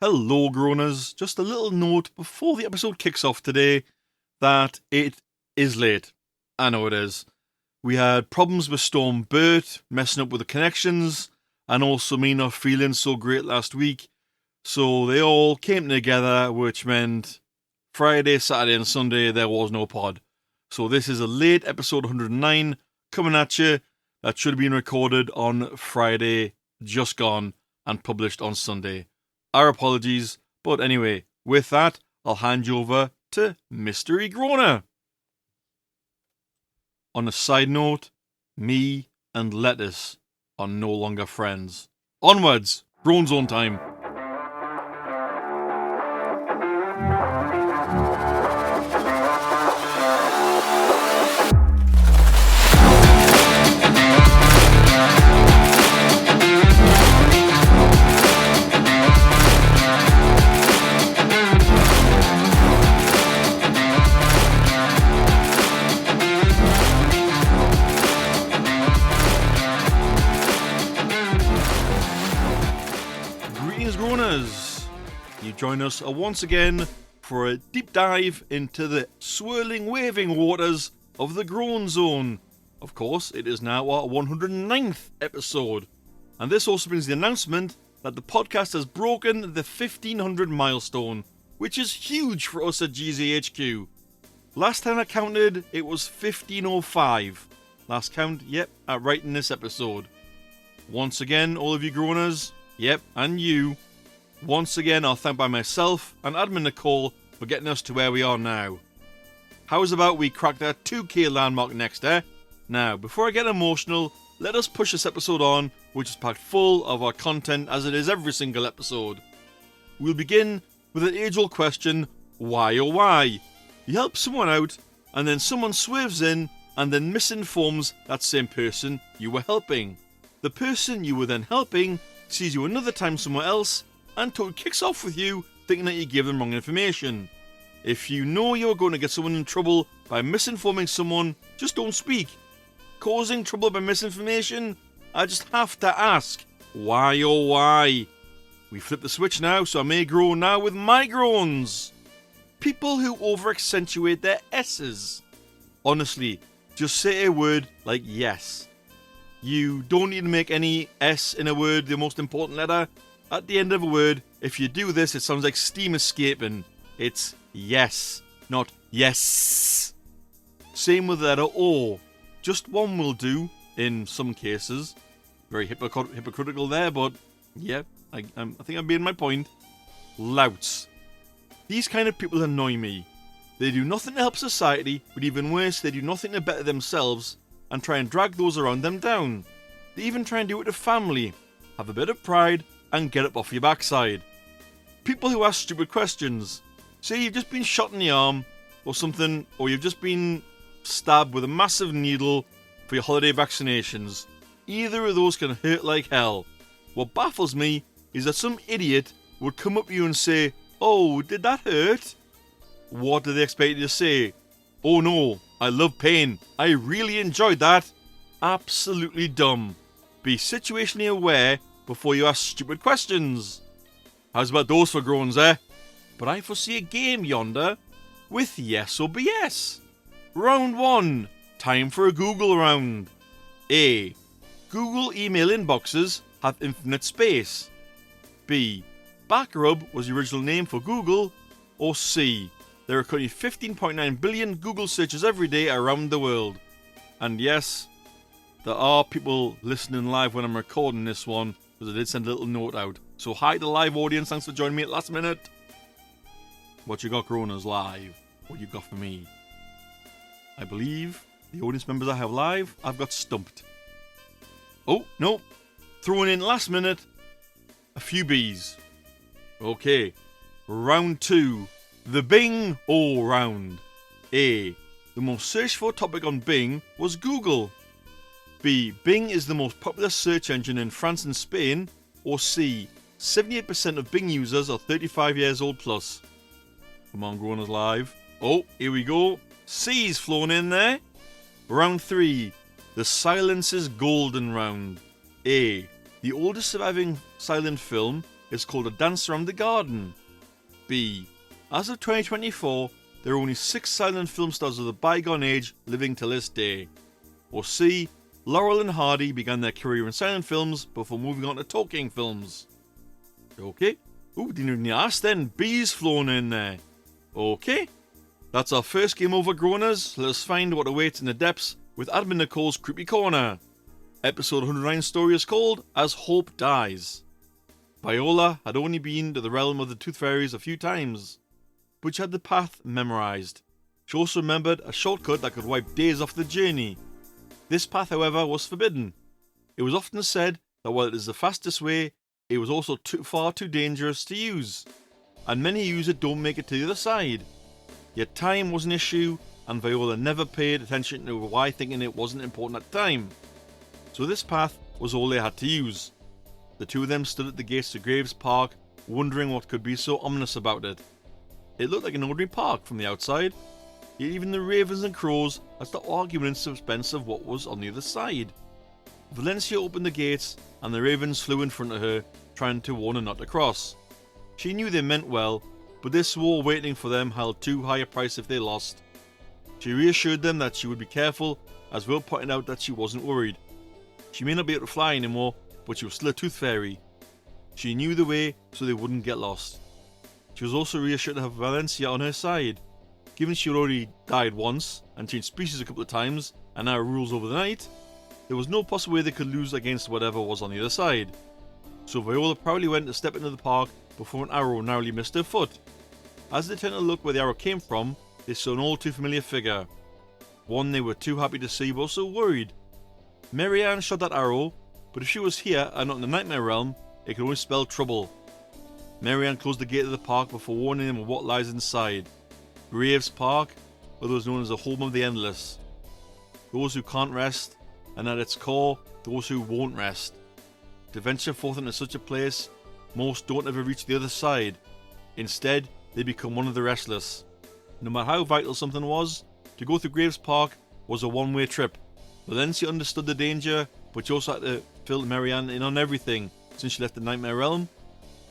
Hello, Groaners. Just a little note before the episode kicks off today that it is late. I know it is. We had problems with Storm Bert messing up with the connections, and also me not feeling so great last week. So they all came together, which meant Friday, Saturday, and Sunday there was no pod. So this is a late episode 109 coming at you. That should have been recorded on Friday, just gone, and published on Sunday. Our apologies, but anyway, with that, I'll hand you over to Mystery Groaner. On a side note, me and lettuce are no longer friends. Onwards, Groan Zone time. You join us once again for a deep dive into the swirling, waving waters of the Groan Zone. Of course, it is now our 109th episode, and this also brings the announcement that the podcast has broken the 1500 milestone, which is huge for us at GZHQ. Last time I counted, it was 1505. Last count, yep, at writing this episode. Once again, all of you Groaners, yep, and you. Once again, I'll thank by myself and admin Nicole for getting us to where we are now. How's about we crack that 2k landmark next, eh? Now, before I get emotional, let us push this episode on, which is packed full of our content as it is every single episode. We'll begin with an age-old question, why oh why? You help someone out, and then someone swerves in and then misinforms that same person you were helping. The person you were then helping sees you another time somewhere else and totally kicks off with you, thinking that you gave them wrong information. If you know you're going to get someone in trouble by misinforming someone, just don't speak. Causing trouble by misinformation? I just have to ask, why oh why? We flip the switch now, so I may groan now with my groans. People who over-accentuate their S's. Honestly, just say a word like yes. You don't need to make any S in a word the most important letter. At the end of a word, if you do this, it sounds like steam escaping. It's yes, not yes. Same with the letter O. Just one will do, in some cases. Very hypocritical there, but yeah, I think I'm being my point. Louts. These kind of people annoy me. They do nothing to help society, but even worse, they do nothing to better themselves, and try and drag those around them down. They even try and do it to family. Have a bit of pride, and get up off your backside. People who ask stupid questions. Say you've just been shot in the arm or something, or you've just been stabbed with a massive needle for your holiday vaccinations. Either of those can hurt like hell. What baffles me is that some idiot would come up to you and say, "Oh, did that hurt?" What do they expect you to say? "Oh no, I love pain. I really enjoyed that." Absolutely dumb. Be situationally aware before you ask stupid questions. How's about those for groans, eh? But I foresee a game yonder with yes or BS. Round 1. Time for a Google round. A. Google email inboxes have infinite space. B. Backrub was the original name for Google. Or C. There are currently 15.9 billion Google searches every day around the world. And yes, there are people listening live when I'm recording this one, because I did send a little note out. So hi to the live audience, thanks for joining me at last minute. What you got, Groaners, live? What you got for me? I believe the audience members I have live, I've got stumped. Oh, no. Throwing in last minute, a few B's. Okay, round 2. The Bing O round. A. The most searched for topic on Bing was Google. B. Bing is the most popular search engine in France and Spain. Or C. 78% of Bing users are 35 years old plus. Come on, Groaners live. Oh, here we go. C's flown in there. Round 3. The Silence is Golden round. A. The oldest surviving silent film is called a dance around the garden? B. As of 2024, there are only 6 silent film stars of the bygone age living to this day. Or C. Laurel and Hardy began their career in silent films before moving on to talking films. Okay. Ooh, didn't even ask then. B's flown in there. Okay. That's our first game over, Groaners. Let us find what awaits in the depths with Admin Nicole's Creepy Corner. Episode 109 story is called As Hope Dies. Viola had only been to the realm of the Tooth Fairies a few times, but she had the path memorised. She also remembered a shortcut that could wipe days off the journey. This path, however, was forbidden. It was often said that while it is the fastest way, it was also far too dangerous to use, and many who use it don't make it to the other side. Yet time was an issue, and Viola never paid attention to why, thinking it wasn't important at the time. So this path was all they had to use. The two of them stood at the gates to Graves Park, wondering what could be so ominous about it. It looked like an ordinary park from the outside, yet even the ravens and crows had stopped arguing in suspense of what was on the other side. Valencia opened the gates, and the ravens flew in front of her, trying to warn her not to cross. She knew they meant well, but this war waiting for them held too high a price if they lost. She reassured them that she would be careful, as Will pointed out that she wasn't worried. She may not be able to fly anymore, but she was still a Tooth Fairy. She knew the way so they wouldn't get lost. She was also reassured to have Valencia on her side. Given she had already died once, and changed species a couple of times, and now rules over the night, there was no possible way they could lose against whatever was on the other side. So Viola proudly went to step into the park before an arrow narrowly missed her foot. As they turned to look where the arrow came from, they saw an all too familiar figure. One they were too happy to see but also worried. Marianne shot that arrow, but if she was here and not in the Nightmare Realm, it could only spell trouble. Marianne closed the gate of the park before warning them of what lies inside. Graves Park, otherwise known as the home of the endless. Those who can't rest, and at its core, those who won't rest. To venture forth into such a place, most don't ever reach the other side. Instead, they become one of the restless. No matter how vital something was, to go through Graves Park was a one-way trip. Valencia understood the danger, but she also had to fill Marianne in on everything since she left the Nightmare Realm.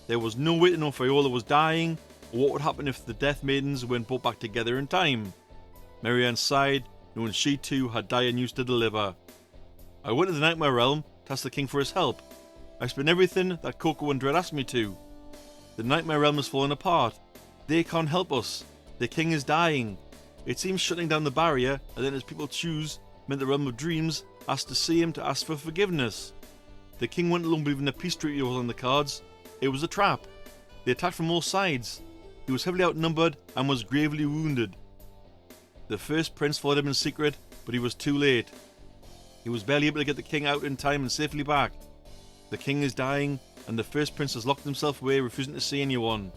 There was no way to know if Viola was dying, or what would happen if the Death Maidens weren't brought back together in time. Marianne sighed, knowing she too had dire news to deliver. I went to the Nightmare Realm to ask the king for his help. I spent everything that Coco and Dread asked me to. The Nightmare Realm has fallen apart. They can't help us. The king is dying. It seems shutting down the barrier, and then as people choose, meant the Realm of Dreams asked to see him to ask for forgiveness. The king went along believing the peace treaty was on the cards. It was a trap. They attacked from all sides. He was heavily outnumbered and was gravely wounded. The first prince followed him in secret, but he was too late. He was barely able to get the king out in time and safely back. The king is dying, and the first prince has locked himself away, refusing to see anyone.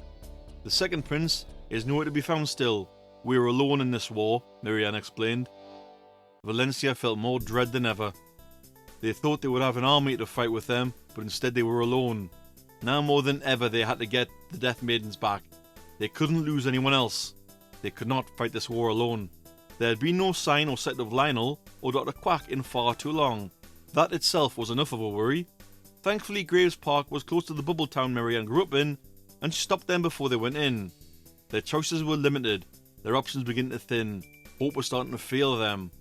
The second prince is nowhere to be found still. We are alone in this war, Marianne explained. Valencia felt more dread than ever. They thought they would have an army to fight with them, but instead they were alone. Now more than ever they had to get the Death Maidens back. They couldn't lose anyone else. They could not fight this war alone. There had been no sign or sight of Lionel or Dr. Quack in far too long. That itself was enough of a worry. Thankfully, Graves Park was close to the bubble town Marianne grew up in, and she stopped them before they went in. Their choices were limited. Their options began to thin. Hope was starting to fail them.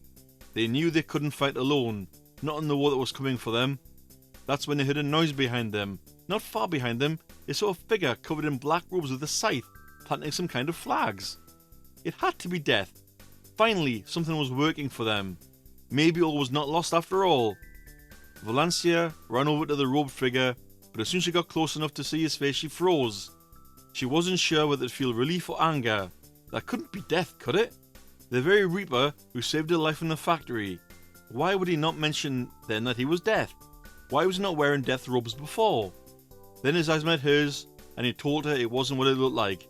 They knew they couldn't fight alone, not in the war that was coming for them. That's when they heard a noise behind them. Not far behind them, they saw a figure covered in black robes with a scythe, planting some kind of flags. It had to be Death. Finally, something was working for them. Maybe all was not lost after all. Valencia ran over to the robed figure, but as soon as she got close enough to see his face, she froze. She wasn't sure whether to feel relief or anger. That couldn't be Death, could it? The very Reaper who saved her life in the factory. Why would he not mention then that he was Death? Why was he not wearing Death robes before? Then his eyes met hers, and he told her it wasn't what it looked like.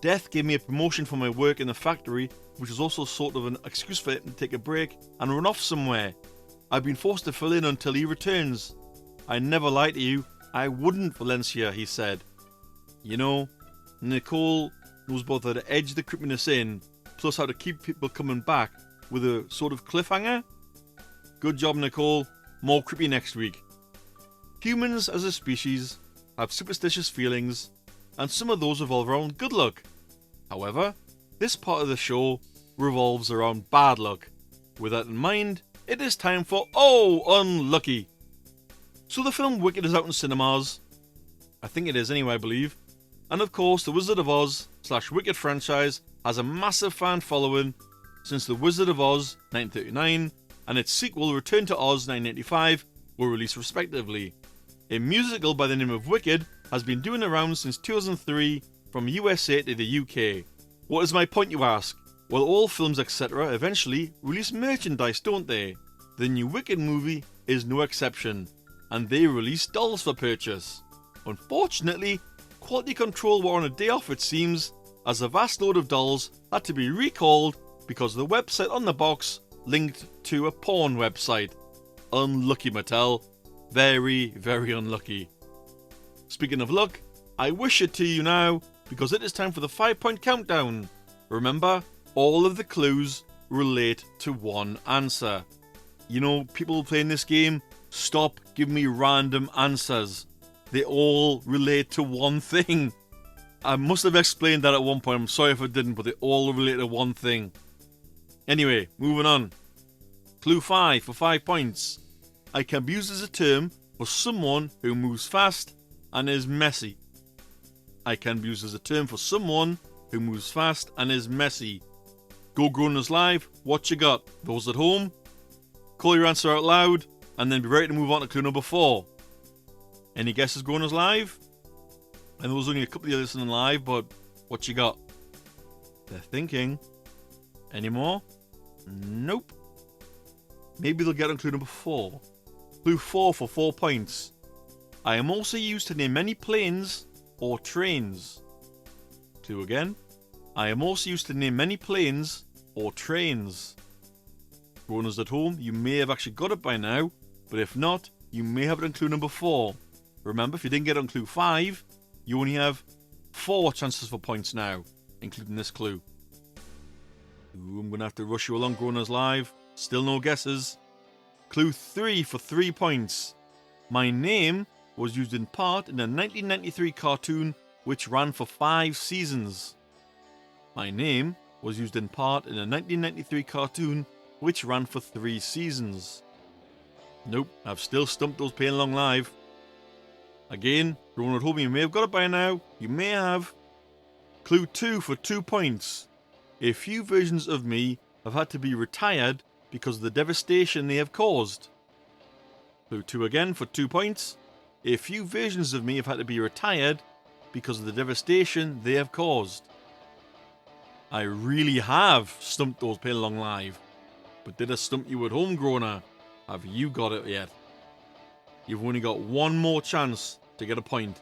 Death gave me a promotion for my work in the factory, which was also sort of an excuse for him to take a break and run off somewhere. I've been forced to fill in until he returns. I never lied to you. I wouldn't, Valencia, he said. You know, Nicole knows both how to edge the creepiness in, plus how to keep people coming back with a sort of cliffhanger. Good job, Nicole. More creepy next week. Humans as a species have superstitious feelings, and some of those revolve around good luck. However, this part of the show revolves around bad luck. With that in mind, it is time for unlucky. So the film Wicked is out in cinemas. I think it is anyway, I believe. And of course, the Wizard of Oz / Wicked franchise has a massive fan following since The Wizard of Oz 1939 and its sequel Return to Oz 1985 were released respectively. A musical by the name of Wicked has been doing the rounds since 2003 from USA to the UK. What is my point, you ask? Well, all films etc. eventually release merchandise, don't they? The new Wicked movie is no exception, and they release dolls for purchase. Unfortunately, quality control were on a day off it seems, as a vast load of dolls had to be recalled because the website on the box linked to a porn website. Unlucky Mattel. Very, very unlucky. Speaking of luck, I wish it to you now because it is time for the 5-point countdown. Remember, all of the clues relate to one answer. You know, people playing this game, stop giving me random answers. They all relate to one thing. I must have explained that at one point, I'm sorry if I didn't, but they all relate to one thing. Anyway, moving on. Clue 5 for 5 points. I can be used as a term for someone who moves fast and is messy. I can be used as a term for someone who moves fast and is messy. Go Groaners Live, what you got? Those at home, call your answer out loud and then be ready to move on to clue number 4. Any guesses, Groaners Live? I know there's only a couple of you listening live, but what you got? They're thinking. Any more? Nope. Maybe they'll get on clue number 4. Clue 4 for 4 points. I am also used to name many planes or trains. Clue again. I am also used to name many planes or trains. Groaners at home, you may have actually got it by now, but if not, you may have it on clue number 4. Remember, if you didn't get it on clue 5, you only have 4 chances for points now, including this clue. Ooh, I'm going to have to rush you along, Groaners Live. Still no guesses. Clue 3 for 3 points. My name was used in part in a 1993 cartoon which ran for 5 seasons. My name was used in part in a 1993 cartoon which ran for 3 seasons. Nope, I've still stumped those playing along live. Again, Groaner at home, you may have got it by now. You may have. Clue 2 for 2 points. A few versions of me have had to be retired because of the devastation they have caused. Clue 2 again for 2 points. A few versions of me have had to be retired because of the devastation they have caused. I really have stumped those playing along live. But did I stump you at home, Groaner? Have you got it yet? You've only got one more chance to get a point.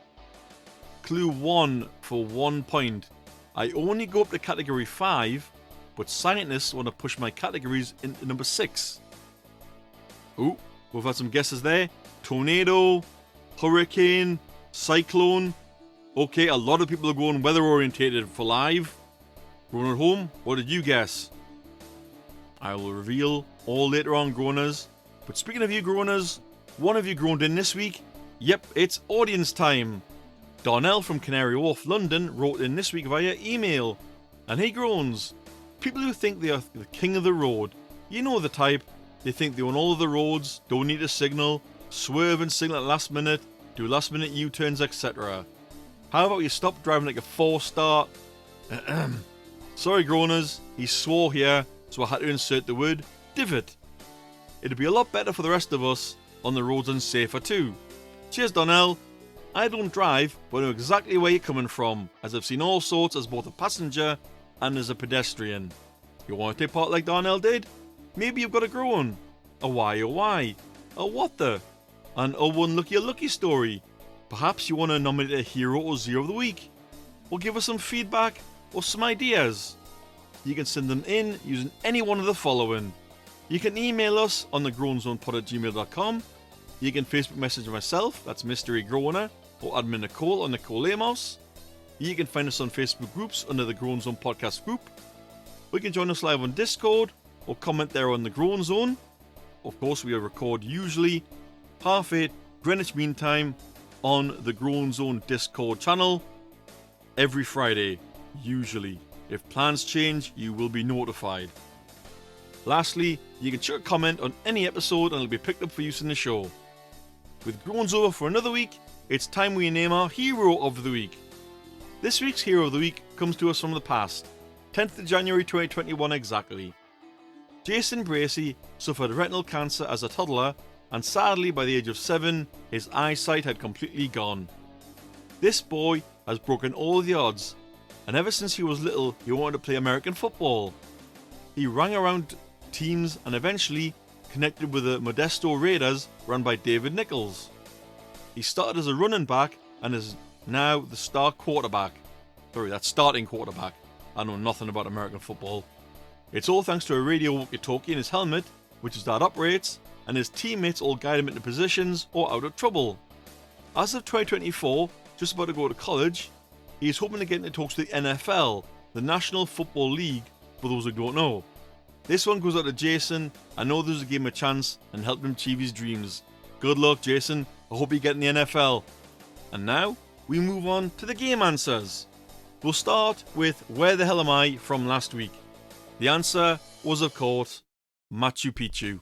Clue 1 for 1 point. I only go up to category 5, but scientists want to push my categories into number 6. Ooh, we've had some guesses there. Tornado, hurricane, cyclone. Okay, a lot of people are going weather orientated for live. Groaner at home, what did you guess? I will reveal all later on, Groaners. But speaking of you, Groaners, one of you groaned in this week. Yep, it's audience time. Darnell from Canary Wharf, London, wrote in this week via email. And he groans. People who think they are the king of the road. You know the type. They think they own all of the roads, don't need a signal, swerve and signal at last minute, do last minute U-turns, etc. How about you stop driving like a 4-star... Sorry, Groaners, he swore here, so I had to insert the word divot. It'd be a lot better for the rest of us on the roads and safer too. Cheers, Donnell. I don't drive, but I know exactly where you're coming from, as I've seen all sorts as both a passenger and as a pedestrian. You want to take part like Darnell did? Maybe you've got a groan. A why oh why. A what the? An oh one lucky story. Perhaps you want to nominate a hero or zero of the week. Or give us some feedback or some ideas. You can send them in using any one of the following. You can email us on the groanzonepod@gmail.com. You can Facebook message myself, that's Mystery Groaner, or admin Nicole or Nicole Amos. You can find us on Facebook groups under the Groan Zone podcast group. Or you can join us live on Discord or comment there on the Groan Zone. Of course, we record usually 8:30 Greenwich Mean Time on the Groan Zone Discord channel every Friday, usually. If plans change, you will be notified. Lastly, you can chuck a comment on any episode and it'll be picked up for use in the show. With Groans over for another week, it's time we name our Hero of the Week. This week's Hero of the Week comes to us from the past, 10th of January 2021 exactly. Jason Bracey suffered retinal cancer as a toddler, and sadly by the age of 7, his eyesight had completely gone. This boy has broken all the odds, and ever since he was little he wanted to play American football. He rang around teams and eventually connected with the Modesto Raiders run by David Nichols. He started as a running back and is now the starting quarterback. I know nothing about American football. It's all thanks to a radio walkie-talkie in his helmet, which his dad operates, and his teammates all guide him into positions or out of trouble. As of 2024, just about to go to college, he is hoping to get into talks with the NFL, the National Football League, for those who don't know. This one goes out to Jason. I know those who gave him a chance and helped him achieve his dreams. Good luck, Jason. I hope you get in the NFL. And now, we move on to the game answers. We'll start with Where the Hell Am I from last week. The answer was, of course, Machu Picchu.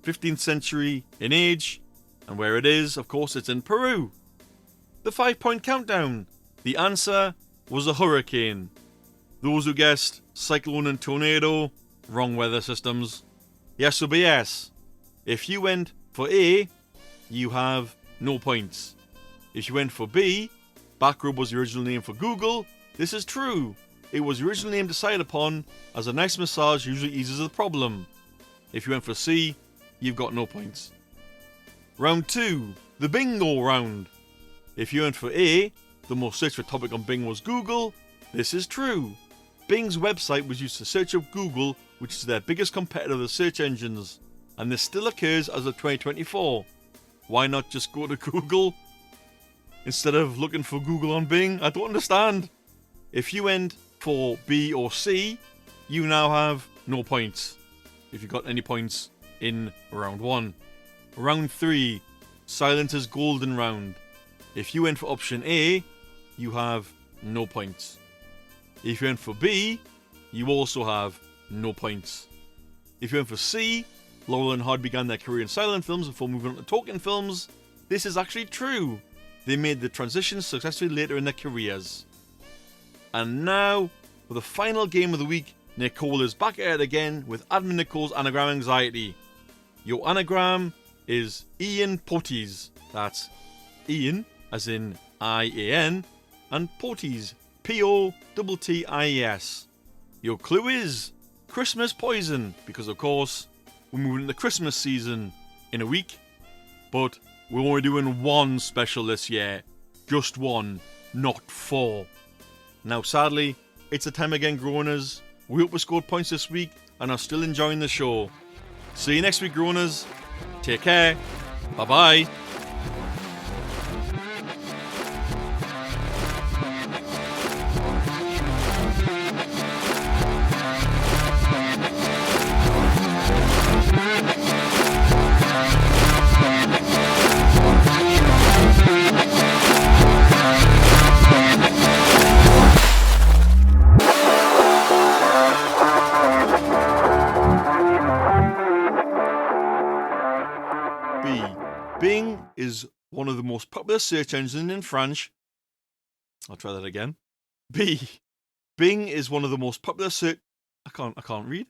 15th century in age, and where it is, of course, it's in Peru. The 5-point countdown. The answer was a hurricane. Those who guessed cyclone and tornado, wrong weather systems. Yes will be yes. If you went for A, you have no points. If you went for B, Backrub was the original name for Google. This is true. It was the original name decided upon, as a nice massage usually eases the problem. If you went for C, you've got no points. Round 2, the bingo round. If you went for A, the most searched for topic on Bing was Google. This is true. Bing's website was used to search up Google, which is their biggest competitor of the search engines, and this still occurs as of 2024. Why not just go to Google instead of looking for Google on Bing? I don't understand. If you went for B or C, you now have no points, if you got any points in round 1. Round 3, silence is golden round. If you went for option A, you have no points. If you went for B, you also have no points. If you went for C, Laurel and Hardy began their career in silent films before moving on to talking films. This is actually true. They made the transition successfully later in their careers. And now, for the final game of the week, Nicole is back at it again with Admin Nicole's Anagram Anxiety. Your anagram is Ian Potties. That's Ian, as in I-A-N, and Potties, P-O-T-T-I-E-S. Your clue is Christmas poison, because of course, we're moving into Christmas season in a week, but we're only doing one special this year. Just one, not 4. Now sadly, it's the time again, Groaners. We hope we scored points this week and are still enjoying the show. See you next week, Groaners. Take care. Bye bye. Bing is one of the most popular search engines in France. I'll try that again. B. Bing is one of the most popular search... I can't read.